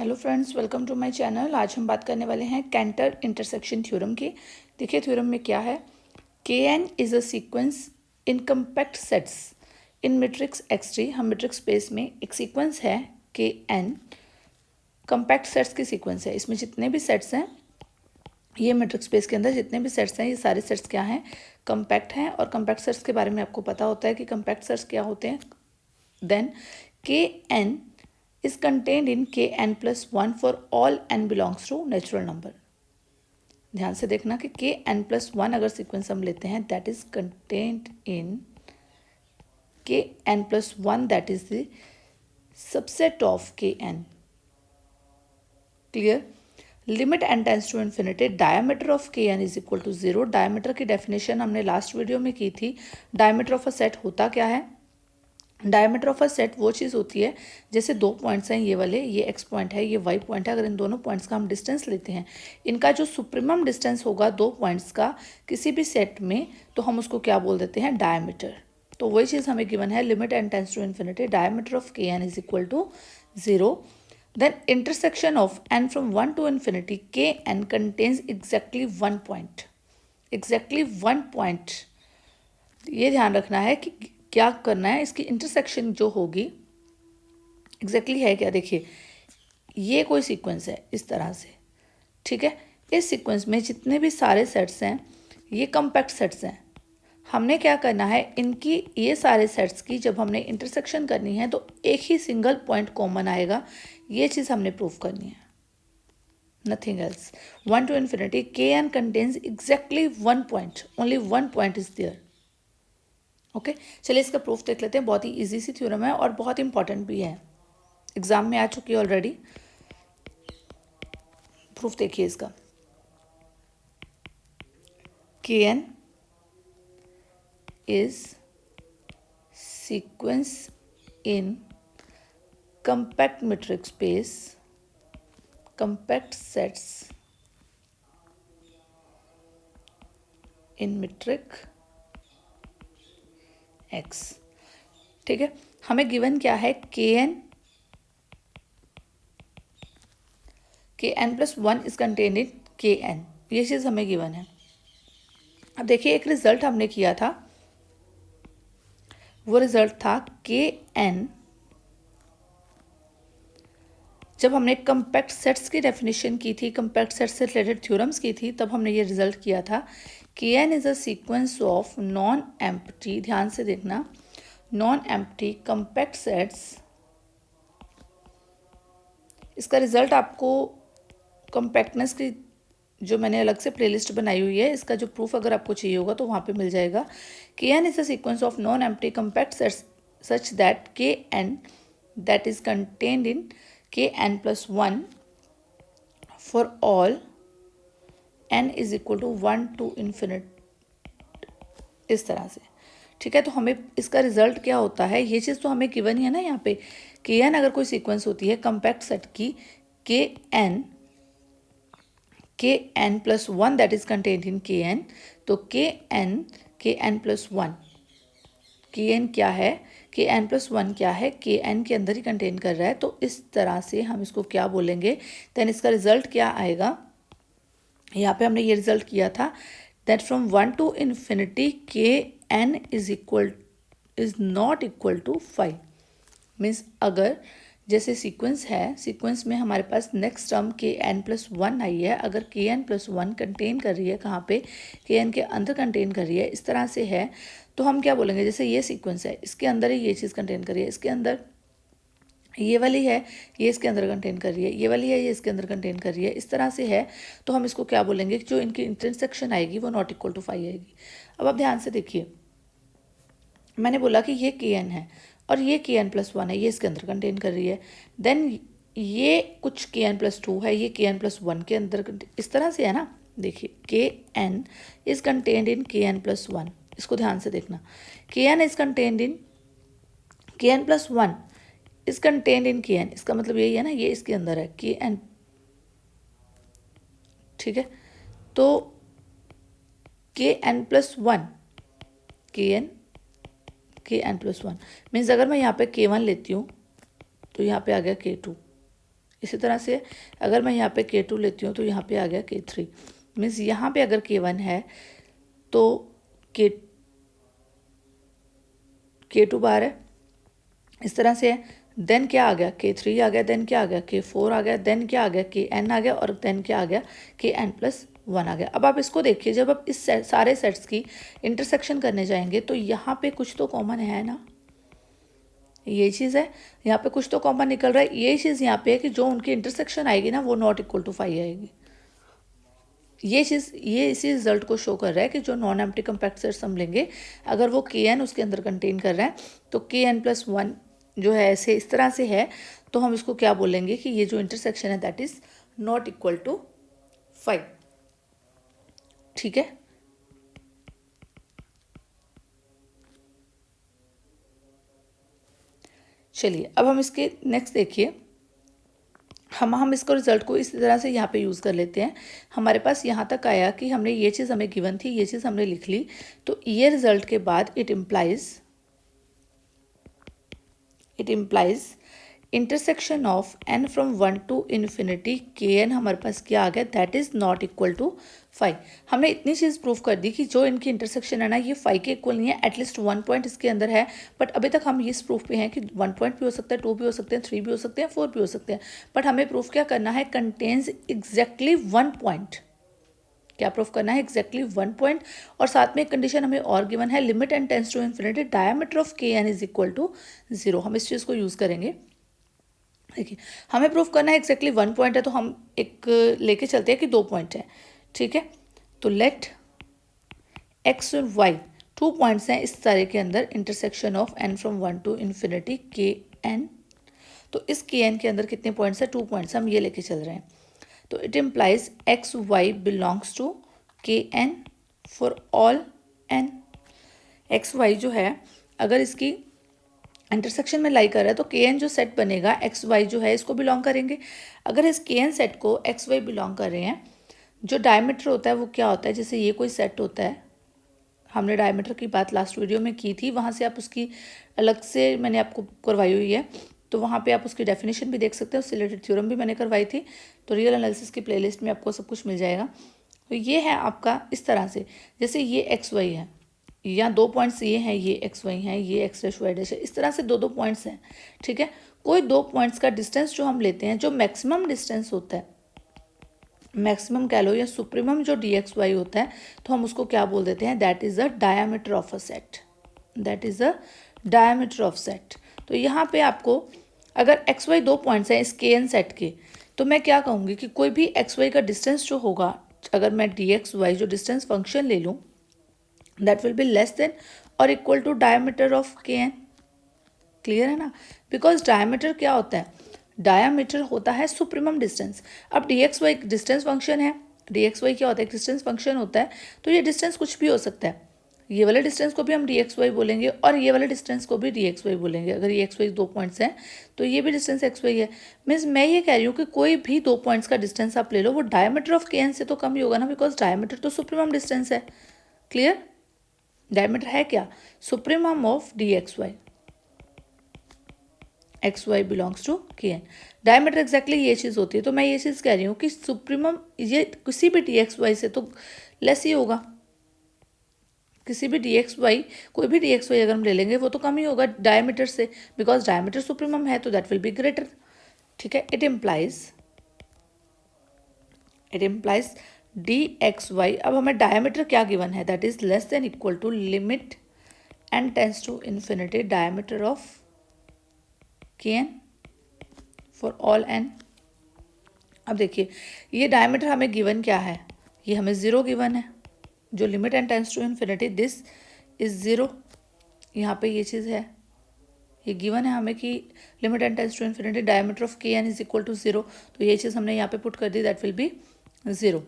Hello friends, welcome to my channel. आज हम बात करने वाले हैं कैंटर इंटरसेक्शन थ्योरम की। देखिए थ्योरम में क्या है। K N is a sequence in compact sets in matrix एक्स3। हम मैट्रिक्स स्पेस में एक सीक्वेंस है के एन, कंपैक्ट सेट्स की सीक्वेंस है। इसमें जितने भी सेट्स हैं, ये मैट्रिक्स स्पेस के अंदर जितने भी सेट्स हैं, ये सारे सेट्स क्या हैं, कंपैक्ट हैं। और कंपैक्ट सेट्स के बारे में आपको पता होता है कि कंपैक्ट सेट्स क्या होते हैं। देन के N is contained in kn plus 1 for all n belongs to natural number। ध्यान से देखना कि kn plus 1 अगर सीक्वेंस हम लेते हैं, that is contained in kn plus 1, that is the subset of kn। Clear. Limit n tends to infinity, diameter of kn is equal to 0। Diameter की definition हमने लास्ट वीडियो में की थी। Diameter of a set होता क्या है। Diameter of a set वो चीज़ होती है, जैसे दो पॉइंट्स हैं, ये वाले, ये एक्स पॉइंट है, ये वाई पॉइंट है। अगर इन दोनों पॉइंट्स का हम डिस्टेंस लेते हैं, इनका जो सुप्रीमम डिस्टेंस होगा दो पॉइंट्स का किसी भी सेट में, तो हम उसको क्या बोल देते हैं, डायमीटर। तो वही चीज़ हमें गिवन है, limit N tends to infinity, diameter of K N is equal to 0। Then intersection of N from 1 to infinity, के N contains exactly one point. Exactly one point, ये ध्यान रखना है कि क्या करना है। इसकी इंटरसेक्शन जो होगी एग्जैक्टली है क्या। देखिए ये कोई सीक्वेंस है इस तरह से, ठीक है। इस सीक्वेंस में जितने भी सारे सेट्स हैं, ये कंपैक्ट सेट्स हैं। हमने क्या करना है, इनकी ये सारे सेट्स की जब हमने इंटरसेक्शन करनी है तो एक ही सिंगल पॉइंट कॉमन आएगा। ये चीज़ हमने प्रूव करनी है, नथिंग एल्स। 1 टू इन्फिनिटी, के N contains exactly one point, only one point is there. Okay चलिए इसका प्रूफ देख लेते हैं। बहुत ही इजी सी थ्योरम है और बहुत इंपॉर्टेंट भी है, एग्जाम में आ चुकी है ऑलरेडी। प्रूफ देखिए इसका। K N is sequence in compact matrix space, compact sets in metric X. ठीक है, हमें गिवन क्या है, K N plus 1 is contained in K N, ये चीज़ हमें गिवन है। अब देखिए एक रिजल्ट हमने किया था, वो रिजल्ट था के एन। जब हमने कंपैक्ट सेट्स की डेफिनेशन की थी, कंपैक्ट सेट्स से रिलेटेड थ्योरम्स की थी, तब हमने ये रिजल्ट किया था, K N is a sequence of non empty, ध्यान से देखना, नॉन एम्प्टी कंपैक्ट सेट्स। इसका रिजल्ट आपको कंपैक्टनेस की जो मैंने अलग से प्लेलिस्ट बनाई हुई है, इसका जो प्रूफ अगर आपको चाहिए होगा तो वहाँ पे मिल जाएगा। K N is a sequence of non empty compact sets such that K N that is contained in K N plus 1 for all N is equal to 1 to infinite, इस तरह से। ठीक है, तो हमें इसका रिजल्ट क्या होता है, ये चीज़ तो हमें गिवन ही है ना यहाँ पे। के एन अगर कोई सीक्वेंस होती है कंपैक्ट सेट की, K N plus 1 that is contained in K n, तो के एन प्लस 1, के एन क्या है, के एन प्लस 1 क्या है, के एन के अंदर ही कंटेन कर रहा है। तो इस तरह से हम इसको क्या बोलेंगे, देन इसका रिजल्ट क्या आएगा। यहाँ पे हमने ये रिजल्ट किया था दैट फ्रॉम 1 टू इन्फिनिटी के N is not equal to 5। Means अगर जैसे सीक्वेंस है, सीक्वेंस में हमारे पास next term K N plus 1 आई है, अगर के एन प्लस 1 कंटेन कर रही है कहाँ पे, के एन के अंदर कंटेन कर रही है, इस तरह से है, तो हम क्या बोलेंगे, जैसे ये सीक्वेंस है, इसके अंदर ही ये चीज़ कंटेन कर रही है, इसके अंदर ये वाली है, ये इसके अंदर कंटेन कर रही है, ये वाली है, ये इसके अंदर कंटेन कर रही है, इस तरह से है, तो हम इसको क्या बोलेंगे, जो इनकी इंटरसेक्शन आएगी वो नॉट इक्वल टू 5 आएगी। अब आप ध्यान से देखिए, मैंने बोला कि ये के एन है और ये के एन प्लस 1 है, ये इसके अंदर कंटेन कर रही है। देन ये कुछ के एन प्लस 2 है, ये के एन प्लस 1 के अंदर, इस तरह से है ना। देखिए के N is contained in K N plus 1, इसको ध्यान से देखना, के N is contained in K N plus 1 is contained in K n, इसका मतलब यही है ना, ये इसके अंदर है के एन। ठीक है, तो के एन प्लस 1, के एन प्लस 1 मीन्स अगर मैं यहाँ पे K1 लेती हूँ तो यहाँ पे आ गया K2, इसी तरह से अगर मैं यहाँ पे K2 लेती हूँ तो यहाँ पे आ गया K3, मीन्स यहाँ पे अगर K1 है तो K2 बाहर है, इस तरह से है। देन क्या आ गया, K3 आ गया, देन क्या आ गया, K4 आ गया, देन क्या आ गया, Kn आ गया, और देन क्या आ गया, Kn+1 आ गया। अब आप इसको देखिए, जब आप इस सारे सेट्स की इंटरसेक्शन करने जाएंगे तो यहाँ पे कुछ तो कॉमन है ना, ये चीज़ है, यहाँ पे कुछ तो कॉमन निकल रहा है। ये चीज़ यहाँ पे है कि जो उनकी इंटरसेक्शन आएगी ना वो नॉट इक्वल टू 5 आएगी। ये चीज़, ये इसी रिजल्ट को शो कर रहा है कि जो नॉन एम्प्टी कम्पैक्ट सेट्स हम लेंगे, अगर वो Kn उसके अंदर कंटेन कर रहा है तो Kn+1 जो है ऐसे इस तरह से है, तो हम इसको क्या बोलेंगे कि ये जो इंटरसेक्शन है that is not equal to 5। ठीक है, चलिए अब हम इसके नेक्स्ट देखिए, हम इसको रिजल्ट को इस तरह से यहाँ पे यूज़ कर लेते हैं। हमारे पास यहाँ तक आया कि हमने ये चीज़ हमें गिवन थी, ये चीज़ हमने लिख ली, तो ये रिजल्ट के बाद it implies intersection of n from 1 to infinity Kn हमारे पास क्या आ गया, that is not equal to 5। हमने इतनी चीज़ प्रूव कर दी कि जो इनकी इंटरसेक्शन है ना ये 5 के इक्वल नहीं है, एटलीस्ट 1 पॉइंट इसके अंदर है। बट अभी तक हम इस प्रूफ पे हैं कि 1 पॉइंट भी हो सकता है, 2 भी हो सकते हैं, 3 भी हो सकते हैं, 4 भी हो सकते हैं। बट हमें प्रूफ क्या करना है, कंटेन्स एग्जैक्टली 1 पॉइंट। क्या प्रूफ करना है, एग्जैक्टली 1 पॉइंट। और साथ में एक कंडीशन हमें और गिवन है, limit n tends to infinity diameter of Kn is equal to 0। हम इस चीज़ को यूज़ करेंगे। देखिए हमें प्रूफ करना है एग्जैक्टली 1 पॉइंट है, तो हम एक लेके चलते हैं कि 2 पॉइंट है। ठीक है, तो लेट x और y 2 पॉइंट्स हैं इस सारे के अंदर, intersection of n from 1 to infinity Kn। तो इस Kn के अंदर कितने पॉइंट्स हैं, 2 पॉइंट्स हम ये लेके चल रहे हैं। तो it implies x y belongs to Kn for all n। X y जो है अगर इसकी इंटरसेक्शन में लाई कर रहा है तो Kn जो सेट बनेगा एक्स वाई जो है इसको बिलोंग करेंगे। अगर इस Kn सेट को एक्स वाई बिलोंग कर रहे हैं, जो डायमीटर होता है वो क्या होता है, जैसे ये कोई सेट होता है, हमने डायमीटर की बात लास्ट वीडियो में की थी, वहाँ से आप उसकी अलग से मैंने आपको करवाई हुई है, तो वहाँ पे आप उसकी डेफिनेशन भी देख सकते हैं, उससे रिलेटेड थ्योरम भी मैंने करवाई थी, तो रियल एनालिसिस की प्लेलिस्ट में आपको सब कुछ मिल जाएगा। तो ये है आपका इस तरह से, जैसे ये एक्स वाई है, या 2 पॉइंट्स ये हैं, ये एक्स वाई हैं, ये एक्स डैश वाई डैश है, इस तरह से 2 पॉइंट्स हैं। ठीक है, कोई 2 पॉइंट्स का डिस्टेंस जो हम लेते हैं, जो मैक्सिमम डिस्टेंस होता है, मैक्सिमम कह लो या सुप्रीमम जो dxy होता है, तो हम उसको क्या बोल देते हैं, that is a diameter of a set, that is a diameter of set. तो यहाँ पे आपको अगर एक्स वाई 2 पॉइंट्स हैं इस Kn सेट के, तो मैं क्या कहूँगी कि कोई भी एक्स वाई का डिस्टेंस जो होगा, अगर मैं dxy जो डिस्टेंस फंक्शन ले लूँ, that will be less than और equal to diameter of Kn। Clear है ना, बिकॉज डायमीटर क्या होता है, डायमीटर होता है सुप्रीमम डिस्टेंस। अब dxy डिस्टेंस फंक्शन है, dxy क्या होता है, डिस्टेंस फंक्शन होता है, तो ये डिस्टेंस कुछ भी हो सकता है। ये वाले डिस्टेंस को भी हम dxy बोलेंगे और ये वाले डिस्टेंस को भी dxy बोलेंगे। अगर ये xy 2 पॉइंट्स हैं तो ये भी डिस्टेंस xy है। मीन्स मैं ये कह रही हूँ कि कोई भी 2 पॉइंट्स का डिस्टेंस आप ले लो, वो डायमीटर ऑफ Kn से तो कम ही होगा ना, बिकॉज डायमीटर तो सुप्रीमम डिस्टेंस है। क्लियर, डायमीटर है क्या, supremum of dxy, x y belongs to Kn। Diameter exactly ये चीज़ होती है, तो मैं ये चीज़ कह रही हूँ कि सुप्रीमम ये किसी भी dxy से तो लेस ही होगा, किसी भी dxy, कोई भी dxy अगर हम ले लेंगे वो तो कम ही होगा डायमीटर से, बिकॉज डायमीटर सुप्रीमम है, तो दैट विल बी ग्रेटर। ठीक है, इट इम्प्लाइज dxy। अब हमें डायमीटर क्या गिवन है, that is less than equal to limit n tends to infinity diameter of Kn for all n। अब देखिए ये डायमीटर हमें गिवन क्या है, ये हमें 0 गिवन है, जो limit n tends to infinity this is 0। यहाँ पे ये चीज़ है, ये गिवन है हमें कि limit n tends to infinity diameter of Kn is equal to 0, तो ये चीज़ हमने यहाँ पे पुट कर दी, that will be 0।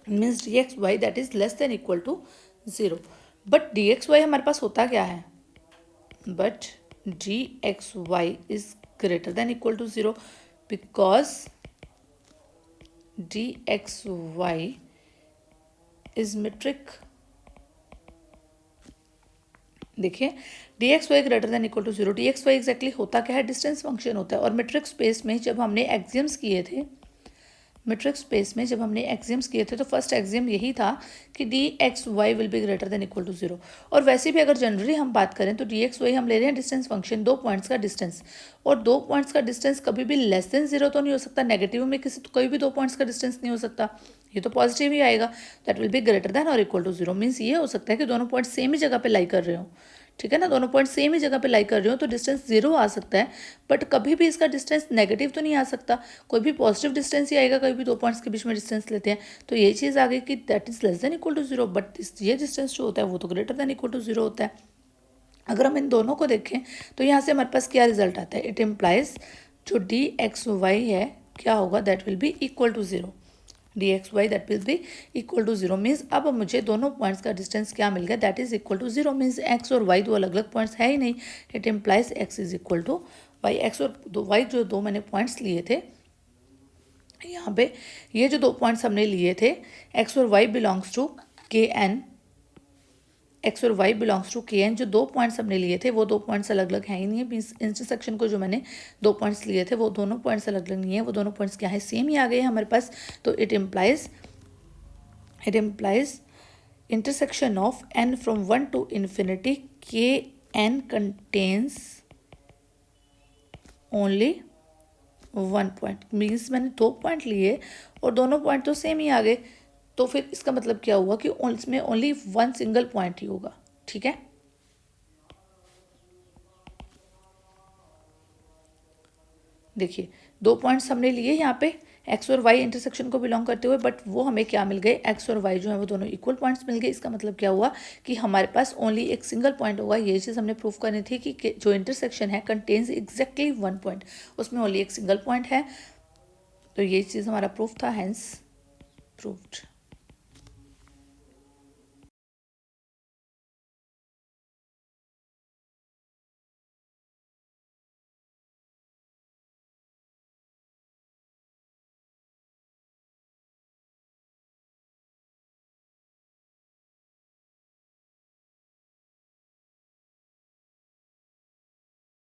Means dxy that is less than equal to 0। But dxy हमारे पास होता क्या है, but dxy is greater than equal to 0 because dxy is metric देखिए d x y greater than equal to zero, d x y exactly होता क्या है, distance function होता है। और मेट्रिक स्पेस में जब हमने एक्सियम्स किए थे, मेट्रिक स्पेस में जब हमने एक्सियम्स किए थे तो फर्स्ट एक्सियम यही था कि d x y will be greater than equal to zero. और वैसे भी अगर जनरली हम बात करें तो डी एक्स वाई हम ले रहे हैं डिस्टेंस फंक्शन, दो पॉइंट्स का डिस्टेंस, और दो पॉइंट्स का डिस्टेंस कभी भी लेस देन जीरो तो नहीं हो सकता, नेगेटिव में किसी तो कोई भी दो पॉइंट्स का डिस्टेंस नहीं हो सकता, ये तो पॉजिटिव ही आएगा। That will be greater then और इक्वल टू जीरो, मीन्स ये हो सकता है कि दोनों पॉइंट सेम ही जगह पे लाई कर रहे हो, ठीक है ना, दोनों पॉइंट सेम ही जगह पे लाई कर रहे हो तो डिस्टेंस जीरो आ सकता है, बट कभी भी इसका डिस्टेंस नेगेटिव तो नहीं आ सकता, कोई भी पॉजिटिव डिस्टेंस ही आएगा, कभी भी दो पॉइंट्स के बीच में डिस्टेंस लेते हैं तो ये चीज़ आ गई कि that is less than equal to zero, but ये डिस्टेंस जो होता है वो तो greater than equal to zero होता है। अगर हम इन दोनों को देखें तो यहाँ से हमारे पास क्या रिजल्ट आता है, इट इम्प्लाइज जो डी एक्स वाई है क्या होगा, that will be equal to zero, d x y that will be equal to zero, means अब मुझे दोनों पॉइंट्स का डिस्टेंस क्या मिल गया, that is equal to zero, means x और वाई दो अलग अलग पॉइंट्स है ही नहीं, it implies x is equal to y, x और वाई जो दो मैंने पॉइंट्स लिए थे यहाँ पे, ये जो दो पॉइंट्स हमने लिए थे एक्स और वाई बिलोंग्स टू के एन, एक्स और वाई बिलोंग्स टू के एन, जो दो पॉइंट्स हमने लिए थे वो दो पॉइंट्स अलग अलग हैं ही नहीं है, मीन्स इंटरसेक्शन को जो मैंने दो पॉइंट्स लिए थे वो दोनों पॉइंट्स अलग अलग नहीं है, वो दोनों पॉइंट्स क्या है, सेम ही आ गए हैं हमारे पास। तो it implies intersection of N from one to infinity के N contains only one point, means मैंने दो पॉइंट लिए और दोनों पॉइंट तो सेम ही आ गए, तो फिर इसका मतलब क्या हुआ कि इसमें ओनली वन सिंगल पॉइंट ही होगा, ठीक है। देखिए दो पॉइंट्स हमने लिए यहाँ पे एक्स और वाई इंटरसेक्शन को बिलोंग करते हुए, बट वो हमें क्या मिल गए, एक्स और वाई जो है वो दोनों इक्वल पॉइंट्स मिल गए। इसका मतलब क्या हुआ कि हमारे पास ओनली एक सिंगल पॉइंट होगा, ये चीज़ हमने प्रूफ करनी थी कि जो इंटरसेक्शन है कंटेन्स एग्जैक्टली वन पॉइंट, उसमें ओनली एक सिंगल पॉइंट है, तो ये चीज़ हमारा प्रूफ था, हैंस प्रूव्ड।